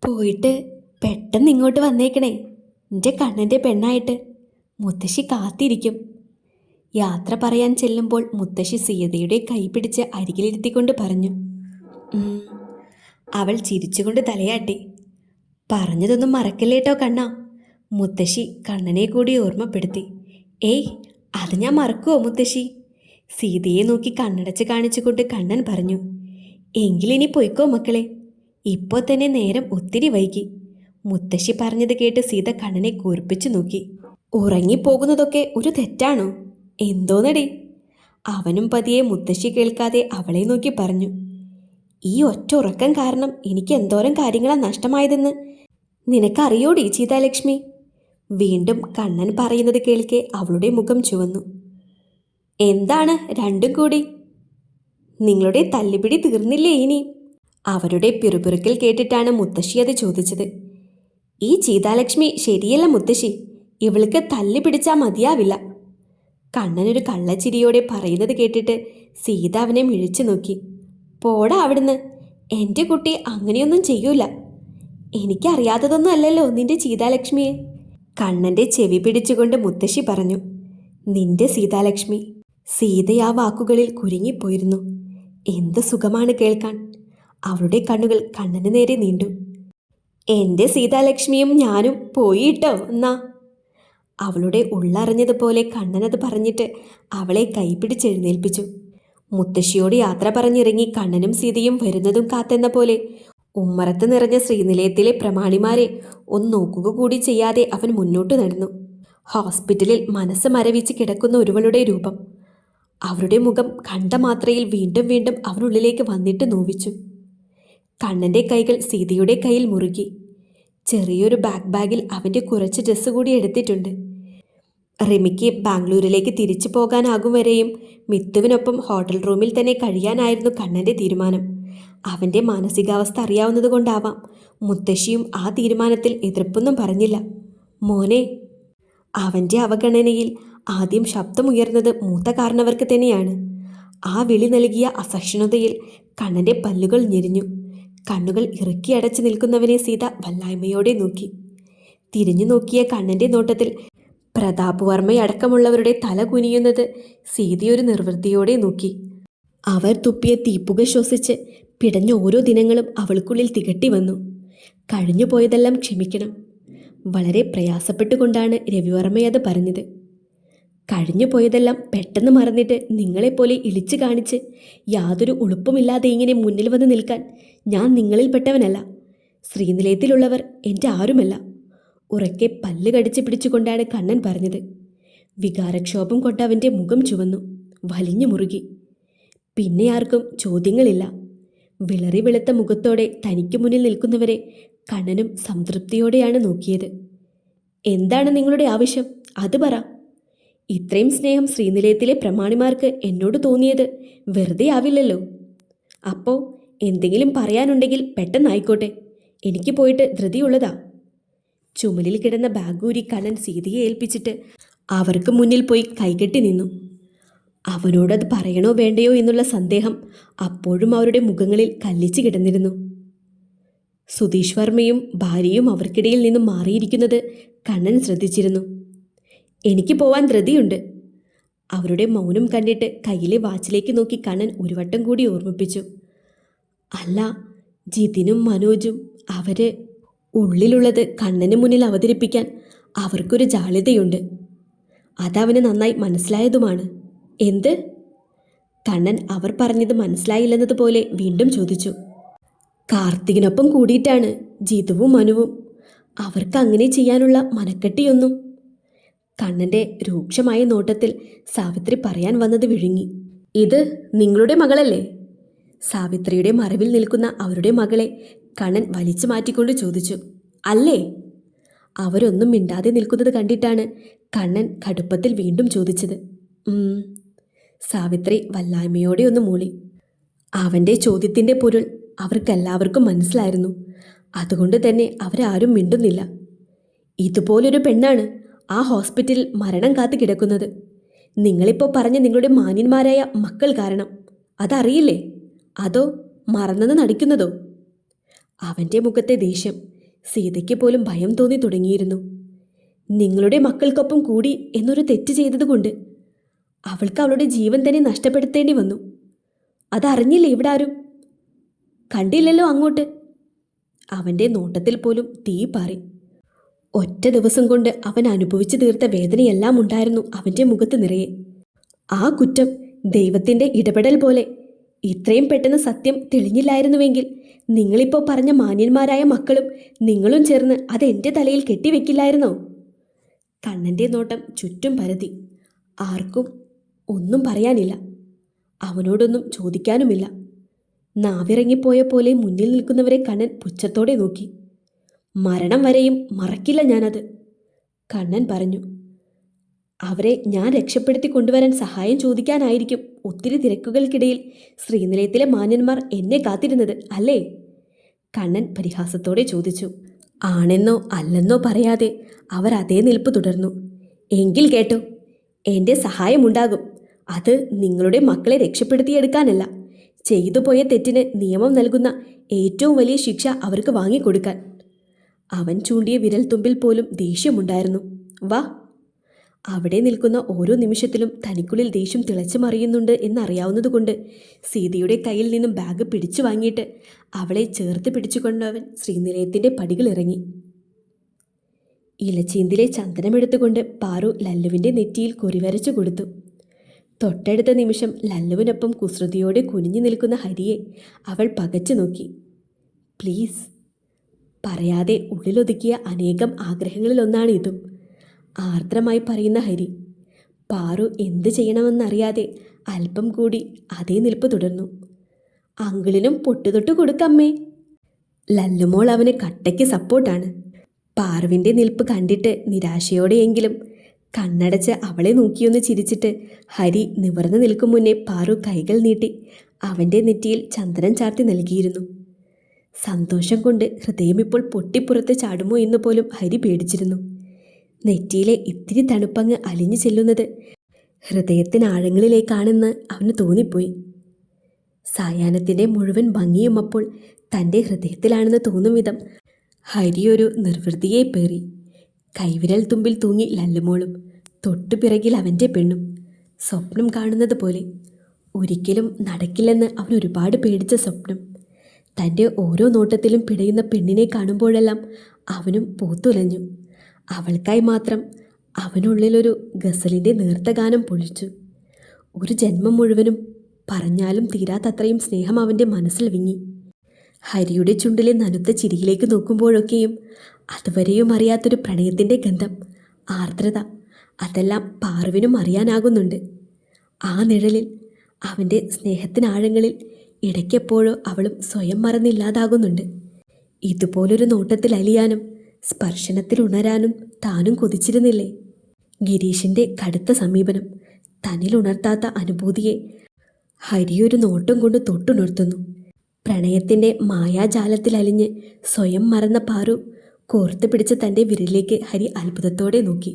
പോയിട്ട് പെട്ടെന്ന് ഇങ്ങോട്ട് വന്നേക്കണേ. എൻ്റെ കണ്ണൻ്റെ പെണ്ണായിട്ട് മുത്തശ്ശി കാത്തിരിക്കും. യാത്ര പറയാൻ ചെല്ലുമ്പോൾ മുത്തശ്ശി സീതയുടെ കൈ പിടിച്ച് അരികിലിരുത്തിക്കൊണ്ട് പറഞ്ഞു. "ഉം." അവൾ ചിരിച്ചുകൊണ്ട് തലയാട്ടി. "പറഞ്ഞതൊന്നും മറക്കല്ലേട്ടോ കണ്ണാ." മുത്തശ്ശി കണ്ണനെ കൂടി ഓർമ്മപ്പെടുത്തി. "ഏയ്, അത് ഞാൻ മറക്കുവോ മുത്തശ്ശി?" സീതയെ നോക്കി കണ്ണടച്ച് കാണിച്ചുകൊണ്ട് കണ്ണൻ പറഞ്ഞു. "എങ്കിലിനി പൊയ്ക്കോ മക്കളെ, ഇപ്പോൾ തന്നെ നേരം ഒത്തിരി വൈകി." മുത്തശ്ശി പറഞ്ഞത് കേട്ട് സീത കണ്ണനെ കൂർപ്പിച്ചു നോക്കി. "ഉറങ്ങിപ്പോകുന്നതൊക്കെ ഒരു തെറ്റാണോ? എന്തോന്നടി?" അവനും പതിയെ മുത്തശ്ശി കേൾക്കാതെ അവളെ നോക്കി പറഞ്ഞു. "ഈ ഒറ്റ ഉറക്കം കാരണം എനിക്ക് എന്തോരം കാര്യങ്ങളാണ് നഷ്ടമായതെന്ന് നിനക്കറിയോടി സീതാലക്ഷ്മി?" വീണ്ടും കണ്ണൻ പറയുന്നത് കേൾക്കെ അവളുടെ മുഖം ചുവന്നു. "എന്താണ് രണ്ടും കൂടി? നിങ്ങളുടെ തല്ലുപിടി തീർന്നില്ലേ ഇനി?" അവരുടെ പിറുപിറുക്കൽ കേട്ടിട്ടാണ് മുത്തശ്ശി അത് ചോദിച്ചത്. "ഈ സീതാലക്ഷ്മി ശരിയല്ല മുത്തശ്ശി, ഇവൾക്ക് തല്ല് പിടിച്ചാൽ മതിയാവില്ല." കണ്ണനൊരു കള്ളച്ചിരിയോടെ പറയുന്നത് കേട്ടിട്ട് സീത അവനെ മിഴിച്ചു നോക്കി. "പോടാ അവിടുന്ന്, എൻ്റെ കുട്ടി അങ്ങനെയൊന്നും ചെയ്യൂല. എനിക്കറിയാത്തതൊന്നും അല്ലല്ലോ നിന്റെ സീതാലക്ഷ്മിയെ." കണ്ണൻ്റെ ചെവി പിടിച്ചുകൊണ്ട് മുത്തശ്ശി പറഞ്ഞു. "നിന്റെ സീതാലക്ഷ്മി." സീത ആ വാക്കുകളിൽ കുരുങ്ങിപ്പോയിരുന്നു. എന്ത് സുഖമാണ് കേൾക്കാൻ. അവളുടെ കണ്ണുകൾ കണ്ണന് നേരെ നീണ്ടു. "എൻ്റെ സീതാലക്ഷ്മിയും ഞാനും പോയിട്ടോ എന്നാ." അവളുടെ ഉള്ളറിഞ്ഞതുപോലെ കണ്ണനത് പറഞ്ഞിട്ട് അവളെ കൈപിടിച്ചെഴുന്നേൽപ്പിച്ചു. മുത്തശ്ശിയോട് യാത്ര പറഞ്ഞിറങ്ങി കണ്ണനും സീതയും വരുന്നതും കാത്തെന്ന പോലെ ഉമ്മറത്ത് നിറഞ്ഞ ശ്രീനിലയത്തിലെ പ്രമാണിമാരെ ഒന്ന് നോക്കുക കൂടി ചെയ്യാതെ അവൻ മുന്നോട്ട് നടന്നു. ഹോസ്പിറ്റലിൽ മനസ്സ് മരവിച്ച് കിടക്കുന്ന ഒരുവളുടെ രൂപം. അവരുടെ മുഖം കണ്ട മാത്രയിൽ വീണ്ടും വീണ്ടും അവനുള്ളിലേക്ക് വന്നിട്ട് നോവിച്ചു. കണ്ണൻ്റെ കൈകൾ സീതയുടെ കയ്യിൽ മുറുകി. ചെറിയൊരു ബാഗിൽ അവൻ്റെ കുറച്ച് ഡ്രസ്സ് കൂടി എടുത്തിട്ടുണ്ട്. റിമിക്ക് ബാംഗ്ലൂരിലേക്ക് തിരിച്ചു പോകാനാകും വരെയും മിത്തുവിനൊപ്പം ഹോട്ടൽ റൂമിൽ തന്നെ കഴിയാനായിരുന്നു കണ്ണൻ്റെ തീരുമാനം. അവൻ്റെ മാനസികാവസ്ഥ അറിയാവുന്നതുകൊണ്ടാവാം മുത്തശ്ശിയും ആ തീരുമാനത്തിൽ എതിർപ്പൊന്നും പറഞ്ഞില്ല. "മോനെ." അവൻ്റെ അവഗണനയിൽ ആദ്യം ശബ്ദമുയർന്നത് മൂത്ത കാരണവർക്ക് തന്നെയാണ്. ആ വിളി നൽകിയ അസഹിഷ്ണുതയിൽ കണ്ണൻ്റെ പല്ലുകൾ ഞെരിഞ്ഞു. കണ്ണുകൾ ഇറുക്കിയടച്ചു നിൽക്കുന്നവനെ സീത വല്ലായ്മയോടെ നോക്കി. തിരിഞ്ഞു നോക്കിയ കണ്ണൻ്റെ നോട്ടത്തിൽ പ്രതാപ് വർമ്മയടക്കമുള്ളവരുടെ തല കുനിയുന്നത് സീതയൊരു നിർവൃത്തിയോടെ നോക്കി. അവർ തുപ്പിയ തീപ്പുക ശ്വസിച്ച് പിടഞ്ഞ ഓരോ ദിനങ്ങളും അവൾക്കുള്ളിൽ തികട്ടി വന്നു. കഴിഞ്ഞു പോയതെല്ലാം ക്ഷമിക്കണം. വളരെ പ്രയാസപ്പെട്ടുകൊണ്ടാണ് രവിവർമ്മയത് പറഞ്ഞത്. കഴിഞ്ഞു പോയതെല്ലാം പെട്ടെന്ന് മറന്നിട്ട് നിങ്ങളെപ്പോലെ ഇളിച്ചു കാണിച്ച് യാതൊരു ഉളുപ്പുമില്ലാതെ ഇങ്ങനെ മുന്നിൽ വന്ന് നിൽക്കാൻ ഞാൻ നിങ്ങളിൽപ്പെട്ടവനല്ല. ശ്രീനിലയത്തിലുള്ളവർ എൻ്റെ ആരുമല്ല. ഉറക്കെ പല്ല് കടിച്ച് പിടിച്ചുകൊണ്ടാണ് കണ്ണൻ പറഞ്ഞത്. വികാരക്ഷോഭം കൊണ്ട് അവൻ്റെ മുഖം ചുവന്നു, വലിഞ്ഞു മുറുകി. പിന്നെ ആർക്കും ചോദ്യങ്ങളില്ല. വിളറി വെളുത്ത മുഖത്തോടെ തനിക്ക് മുന്നിൽ നിൽക്കുന്നവരെ കണ്ണനും സംതൃപ്തിയോടെയാണ് നോക്കിയത്. "എന്താണ് നിങ്ങളുടെ ആവശ്യം? അത് പറ." "ഇത്രയും സ്നേഹം ശ്രീനിലയത്തിലെ പ്രമാണിമാർക്ക് എന്നോട് തോന്നിയത് വെറുതെ ആവില്ലല്ലോ." "അപ്പോൾ എന്തെങ്കിലും പറയാനുണ്ടെങ്കിൽ പെട്ടെന്നായിക്കോട്ടെ, എനിക്ക് പോയിട്ട് ധൃതിയുള്ളതാ." ചുമലിൽ കിടന്ന ബാഗൂരി കണ്ണൻ സീതയെ ഏൽപ്പിച്ചിട്ട് അവർക്ക് മുന്നിൽ പോയി കൈകെട്ടി നിന്നു. അവനോടത് പറയണോ വേണ്ടയോ എന്നുള്ള സന്ദേഹം അപ്പോഴും അവരുടെ മുഖങ്ങളിൽ കല്ലിച്ചു കിടന്നിരുന്നു. സുധീഷ് വർമ്മയും ഭാര്യയും അവർക്കിടയിൽ നിന്നും മാറിയിരിക്കുന്നത് കണ്ണൻ ശ്രദ്ധിച്ചിരുന്നു. "എനിക്ക് പോവാൻ ധൃതിയുണ്ട്." അവരുടെ മൗനം കണ്ടിട്ട് കയ്യിലെ വാച്ചിലേക്ക് നോക്കി കണ്ണൻ ഒരു വട്ടം കൂടി ഓർമ്മിപ്പിച്ചു. "അല്ല, ജിതിനും മനോജും അവര്..." ഉള്ളിലുള്ളത് കണ്ണന് മുന്നിൽ അവതരിപ്പിക്കാൻ അവർക്കൊരു ജാള്യതയുണ്ട്. അതവന് നന്നായി മനസ്സിലായതുമാണ്. "എന്ത്?" കണ്ണൻ അവർ പറഞ്ഞത് മനസ്സിലായില്ലെന്നതുപോലെ വീണ്ടും ചോദിച്ചു. "കാർത്തികിനൊപ്പം കൂടിയിട്ടാണ് ജിതുവും മനുവും. അവർക്ക് അങ്ങനെ ചെയ്യാനുള്ള മനക്കെട്ടിയൊന്നും..." കണ്ണൻ്റെ രൂക്ഷമായ നോട്ടത്തിൽ സാവിത്രി പറയാൻ വന്നത് വിഴുങ്ങി. "ഇത് നിങ്ങളുടെ മകളല്ലേ?" സാവിത്രിയുടെ മറവിൽ നിൽക്കുന്ന അവരുടെ മകളെ കണ്ണൻ വലിച്ചു മാറ്റിക്കൊണ്ട് ചോദിച്ചു. "അല്ലേ?" അവരൊന്നും മിണ്ടാതെ നിൽക്കുന്നത് കണ്ടിട്ടാണ് കണ്ണൻ കടുപ്പത്തിൽ വീണ്ടും ചോദിച്ചത്. സാവിത്രി വല്ലായ്മയോടെ ഒന്ന് മൂളി. അവൻ്റെ ചോദ്യത്തിൻ്റെ പൊരുൾ അവർക്കെല്ലാവർക്കും മനസ്സിലായിരുന്നു. അതുകൊണ്ട് തന്നെ അവരാരും മിണ്ടുന്നില്ല. "ഇതുപോലൊരു പെണ്ണാണ് ആ ഹോസ്പിറ്റലിൽ മരണം കാത്തു കിടക്കുന്നത്. നിങ്ങളിപ്പോൾ പറഞ്ഞ നിങ്ങളുടെ മാന്യന്മാരായ മക്കൾ കാരണം. അതറിയില്ലേ? അതോ മറന്നെന്ന് നടിക്കുന്നതോ?" അവൻ്റെ മുഖത്തെ ദേഷ്യം സീതയ്ക്ക് പോലും ഭയം തോന്നി തുടങ്ങിയിരുന്നു. നിങ്ങളുടെ മക്കൾക്കൊപ്പം കൂടി എന്നൊരു തെറ്റ് ചെയ്തതുകൊണ്ട് അവൾക്ക് അവളുടെ ജീവൻ തന്നെ നഷ്ടപ്പെടുത്തേണ്ടി വന്നു. അതറിഞ്ഞില്ലേ ഇവിടെ ആരും? കണ്ടില്ലല്ലോ അങ്ങോട്ട്. അവൻ്റെ നോട്ടത്തിൽ പോലും തീ പാറി. ഒറ്റ ദിവസം കൊണ്ട് അവൻ അനുഭവിച്ചു തീർത്ത വേദനയെല്ലാം ഉണ്ടായിരുന്നു അവൻ്റെ മുഖത്ത് നിറയെ. ആ കുറ്റം ദൈവത്തിൻ്റെ ഇടപെടൽ പോലെ. ഇത്രയും പെട്ടെന്ന് സത്യം തെളിഞ്ഞില്ലായിരുന്നുവെങ്കിൽ നിങ്ങളിപ്പോൾ പറഞ്ഞ മാന്യന്മാരായ മക്കളും നിങ്ങളും ചേർന്ന് അതെൻ്റെ തലയിൽ കെട്ടിവെക്കില്ലായിരുന്നോ? കണ്ണൻ്റെ നോട്ടം ചുറ്റും പരതി. ആർക്കും ഒന്നും പറയാനില്ല. അവനോടൊന്നും ചോദിക്കാനുമില്ല. നാവിറങ്ങിപ്പോയ പോലെ മുന്നിൽ നിൽക്കുന്നവരെ കണ്ണൻ പുച്ഛത്തോടെ നോക്കി. മരണം വരെയും മറക്കില്ല ഞാനത്, കണ്ണൻ പറഞ്ഞു. അവരെ ഞാൻ രക്ഷപ്പെടുത്തി കൊണ്ടുവരാൻ സഹായം ചോദിക്കാനായിരിക്കും ഒത്തിരി തിരക്കുകൾക്കിടയിൽ ശ്രീനിലയത്തിലെ മാന്യന്മാർ എന്നെ കാത്തിരുന്നത് അല്ലേ? കണ്ണൻ പരിഹാസത്തോടെ ചോദിച്ചു. ആണെന്നോ അല്ലെന്നോ പറയാതെ അവർ അതേ നിൽപ്പ് തുടർന്നു. എങ്കിൽ കേട്ടോ, എൻ്റെ സഹായമുണ്ടാകും. അത് നിങ്ങളുടെ മക്കളെ രക്ഷപ്പെടുത്തിയെടുക്കാനല്ല, ചെയ്തു പോയ തെറ്റിന് നിയമം നൽകുന്ന ഏറ്റവും വലിയ ശിക്ഷ അവർക്ക് വാങ്ങിക്കൊടുക്കാൻ. അവൻ ചൂണ്ടിയ വിരൽത്തുമ്പിൽ പോലും ദേഷ്യമുണ്ടായിരുന്നു. വാ. അവിടെ നിൽക്കുന്ന ഓരോ നിമിഷത്തിലും തനിക്കുള്ളിൽ ദേഷ്യം തിളച്ചു മറിയുന്നുണ്ട് എന്നറിയാവുന്നതുകൊണ്ട് സീതയുടെ കയ്യിൽ നിന്നും ബാഗ് പിടിച്ചു വാങ്ങിയിട്ട് അവളെ ചേർത്ത് പിടിച്ചുകൊണ്ടവൻ ശ്രീനിലയത്തിൻ്റെ പടികളിറങ്ങി. ഇലച്ചീന്തിലെ ചന്ദനമെടുത്തുകൊണ്ട് പാറു ലല്ലുവിൻ്റെ നെറ്റിയിൽ കുറിവരച്ചു കൊടുത്തു. തൊട്ടടുത്ത നിമിഷം ലല്ലുവിനൊപ്പം കുസൃതിയോടെ കുനിഞ്ഞു നിൽക്കുന്ന ഹരിയെ അവൾ പകച്ചു നോക്കി. പ്ലീസ്. പറയാതെ ഉള്ളിലൊതുക്കിയ അനേകം ആഗ്രഹങ്ങളിലൊന്നാണ് ഇതും, ആർദ്രമായി പറയുന്ന ഹരി. പാറു എന്ത് ചെയ്യണമെന്നറിയാതെ അല്പം കൂടി അതേ നിൽപ്പ് തുടർന്നു. അങ്കിളിനും പൊട്ടുതൊട്ട് കൊടുക്കമ്മേ. ലല്ലുമോൾ അവന് കട്ടയ്ക്ക് സപ്പോർട്ടാണ്. പാറുവിൻ്റെ നിൽപ്പ് കണ്ടിട്ട് നിരാശയോടെയെങ്കിലും കണ്ണടച്ച് അവളെ നോക്കിയൊന്ന് ചിരിച്ചിട്ട് ഹരി നിവർന്നു നിൽക്കും മുന്നേ പാറു കൈകൾ നീട്ടി അവൻ്റെ നെറ്റിയിൽ ചന്ദനം ചാർത്തി നൽകിയിരുന്നു. സന്തോഷം കൊണ്ട് ഹൃദയമിപ്പോൾ പൊട്ടിപ്പുറത്ത് ചാടുമോ എന്ന് പോലും ഹരി പേടിച്ചിരുന്നു. നെറ്റിയിലെ ഇത്തിരി തണുപ്പങ്ങ് അലിഞ്ഞു ചെല്ലുന്നത് ഹൃദയത്തിനാഴങ്ങളിലേക്കാണെന്ന് അവന് തോന്നിപ്പോയി. സായാഹ്നത്തിൻ്റെ മുഴുവൻ ഭംഗിയും അപ്പോൾ തൻ്റെ ഹൃദയത്തിലാണെന്ന് തോന്നും വിധം ഹരിയൊരു നിർവൃതിയെ പേറി. കൈവിരൽ തുമ്പിൽ തൂങ്ങി ലല്ലുമോളും, തൊട്ടുപിറകിൽ അവൻ്റെ പെണ്ണും. സ്വപ്നം കാണുന്നത് പോലെ. ഒരിക്കലും നടക്കില്ലെന്ന് അവൻ ഒരുപാട് പേടിച്ച സ്വപ്നം. തൻ്റെ ഓരോ നോട്ടത്തിലും പിടയുന്ന പെണ്ണിനെ കാണുമ്പോഴെല്ലാം അവനും പൂത്തുലഞ്ഞു. അവൾക്കായി മാത്രം അവനുള്ളിലൊരു ഗസലിൻ്റെ നേർത്ത ഗാനം പൊളിച്ചു. ഒരു ജന്മം മുഴുവനും പറഞ്ഞാലും തീരാത്തത്രയും സ്നേഹം അവൻ്റെ മനസ്സിൽ വിങ്ങി. ഹരിയുടെ ചുണ്ടിലെ നനുത്ത ചിരിയിലേക്ക് നോക്കുമ്പോഴൊക്കെയും അതുവരെയും അറിയാത്തൊരു പ്രണയത്തിൻ്റെ ഗന്ധം, ആർദ്രത, അതെല്ലാം പാറുവിനും അറിയാനാകുന്നുണ്ട്. ആ നിഴലിൽ, അവൻ്റെ സ്നേഹത്തിനാഴങ്ങളിൽ ഇടയ്ക്കെപ്പോഴോ അവളും സ്വയം മറന്നില്ലാതാകുന്നുണ്ട്. ഇതുപോലൊരു നോട്ടത്തിൽ അലിയാനും സ്പർശനത്തിൽ ഉണരാനും താനും കൊതിച്ചിരുന്നില്ലേ? ഗിരീഷിൻ്റെ കടുത്ത സമീപനം തന്നിലുണർത്താത്ത അനുഭൂതിയെ ഹരിയൊരു നോട്ടം കൊണ്ട് തൊട്ടുണർത്തുന്നു. പ്രണയത്തിൻ്റെ മായാജാലത്തിൽ അലിഞ്ഞ് സ്വയം മറന്ന പാറു കോർത്തു പിടിച്ച തൻ്റെ വിരലിലേക്ക് ഹരി അത്ഭുതത്തോടെ നോക്കി.